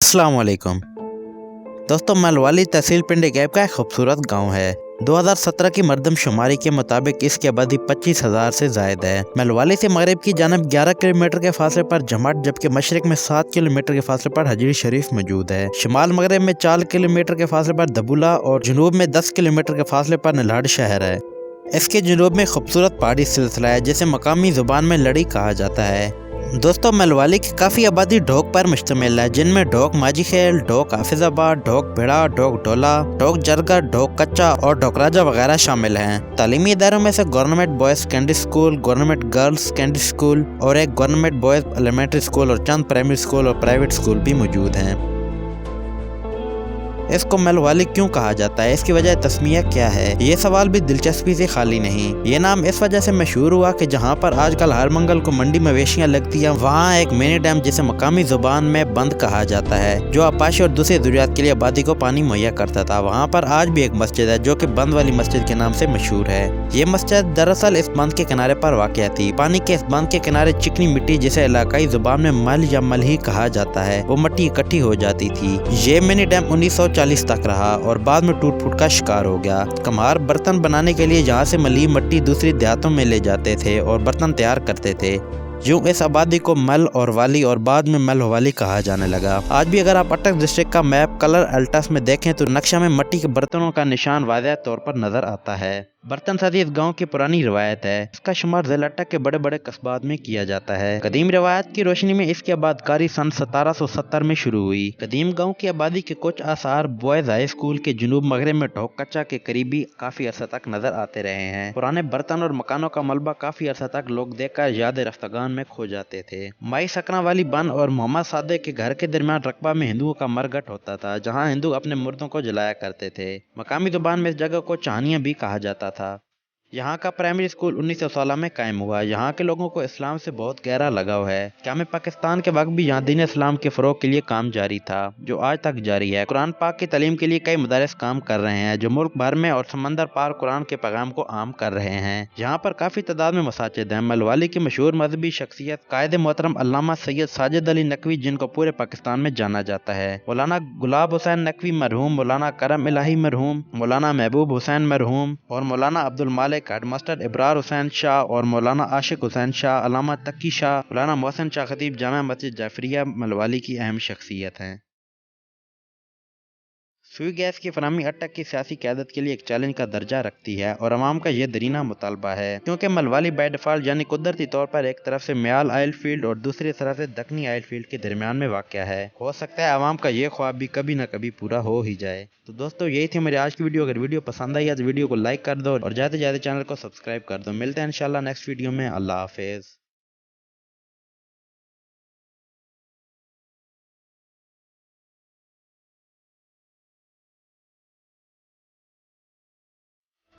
अस्सलाम वालेकुम दोस्तों, मलवाली तहसील पिंड गैब का एक खूबसूरत गांव है। 2017 की मरदमशुमारी के मुताबिक इसकी आबादी 25,000 से ज़ायद है। मलवाली से मगरब की जानब 11 किलोमीटर के फासले पर जमाट, जबकि मशरक में 7 किलोमीटर के फासले पर हजरी शरीफ मौजूद है। शिमाल मगरब में 4 किलोमीटर के फासले पर दबुला और जनूब में 10 किलोमीटर के फासले पर नल्हाड़ शहर है। इसके जनूब में खूबसूरत पहाड़ी सिलसिला है जिसे मकामी ज़ुबान में लड़ी कहा जाता है। दोस्तों, मलवाली की काफ़ी आबादी ढोक पर मुश्तमिल है, जिनमें ढोक माजी खेल, ढोक हाफिजाबाद, ढोक भिड़ा, ढोक डोला, ढोक जरगा, ढोक कच्चा और ढोक राजा वगैरह शामिल हैं। तालीमी इदारों में से government boys secondary school, government girls secondary school और एक गवर्नमेंट बॉयज़ एलिमेंट्री स्कूल और चंद प्राइमरी स्कूल और प्राइवेट स्कूल भी मौजूद हैं। इसको मलवाली क्यों कहा जाता है, इसकी वजह तस्मिया क्या है, ये सवाल भी दिलचस्पी से खाली नहीं। ये नाम इस वजह से मशहूर हुआ कि जहाँ पर आजकल हर मंगल को मंडी मवेशियाँ लगती हैं, वहाँ एक मिनी डैम जिसे मकामी जुबान में बंद कहा जाता है, जो आपाशी और दूसरी जरूरियात के लिए आबादी को पानी मुहैया करता था। वहाँ पर आज भी एक मस्जिद है जो कि बंद वाली मस्जिद के नाम से मशहूर है। ये मस्जिद दरअसल इस बंद के किनारे पर वाक़ थी। पानी के इस बंद के किनारे चिकनी मिट्टी, जिसे इलाकाई जुबान में मल या मलही कहा जाता है, वो मिट्टी इकट्ठी हो जाती थी। ये मिनी डैम 1940 तक रहा और बाद में टूट फूट का शिकार हो गया। कम्हार बर्तन बनाने के लिए यहाँ से मली मिट्टी दूसरी देहातों में ले जाते थे और बर्तन तैयार करते थे। यूँ इस आबादी को मल और वाली और बाद में मलवाली कहा जाने लगा। आज भी अगर आप अटक डिस्ट्रिक्ट का मैप कलर अल्टस में देखें तो नक्शा में मिट्टी के बर्तनों का निशान वाज़ेह तौर पर नजर आता है। बर्तन साजी इस गांव की पुरानी रिवायत है। इसका शुमार ज़िला अटक के बड़े बड़े कस्बात में किया जाता है। कदीम रिवायत की रोशनी में इसकी आबादकारी सन 1770 में शुरू हुई। कदीम गांव की आबादी के कुछ आसार बॉयज हाई स्कूल के जुनूब मगरब में ढोक कच्चा के करीबी काफी अरसा तक नजर आते रहे हैं। पुराने बर्तन और मकानों का मलबा काफी अरसा तक लोग देखकर याद रफ्तागान में खो जाते थे। माई सकना वाली बन और मोहम्मद सादे के घर के दरमियान रकबा में हिंदुओं का मरगट होता था, जहाँ हिंदू अपने मुर्दों को जलाया करते थे। मकामी जुबान में इस जगह को चाहनिया भी कहा जाता था। यहाँ का प्राइमरी स्कूल 1916 में कायम हुआ। यहाँ के लोगों को इस्लाम से बहुत गहरा लगाव है। क़याम पाकिस्तान के वक्त भी यहाँ दीन इस्लाम के फ़रोग़ के लिए काम जारी था, जो आज तक जारी है। कुरान पाक की तालीम के लिए कई मदारिस काम कर रहे हैं, जो मुल्क भर में और समंदर पार कुरान के पैगाम को आम कर रहे हैं। यहाँ पर काफ़ी तादाद में मसाजिद हैं। मलवाली की मशहूर मजहबी शख्सियत कायद मोहतरम अल्लामा सैयद साजिद अली नकवी, जिनको पूरे पाकिस्तान में जाना जाता है। मौलाना गुलाब हुसैन नकवी मरहूम, मौलाना करम इलाही मरहूम, मौलाना महबूब हुसैन मरहूम और मौलाना अब्दुल मालिक, हेडमास्टर इब्रार हुसैन शाह और मौलाना आशिक हुसैन शाह, अलामा तकी शाह, मौलाना मोहसिन शाह खतीब जामा मस्जिद जाफरिया मलवाली की अहम शख्सियत हैं। सुई गैस की फराहमी अटक की सियासी क़यादत के लिए एक चैलेंज का दर्जा रखती है और अवाम का यह दरीना मुतालबा है, क्योंकि मलवाली बाय डिफ़ॉल्ट यानी कुदरती तौर पर एक तरफ से म्याल आयल फील्ड और दूसरी तरफ से दक्कनी आयल फील्ड के दरमियान में वाक़या है। हो सकता है अवाम का ये ख्वाब भी कभी न कभी पूरा हो ही जाए। तो दोस्तों, यही थी मेरी आज की वीडियो। अगर वीडियो पसंद आई तो वीडियो को लाइक कर दो और ज़्यादा से ज़्यादा चैनल को सब्सक्राइब कर दो। मिलते हैं इंशाल्लाह नेक्स्ट वीडियो में। अल्लाह हाफिज़।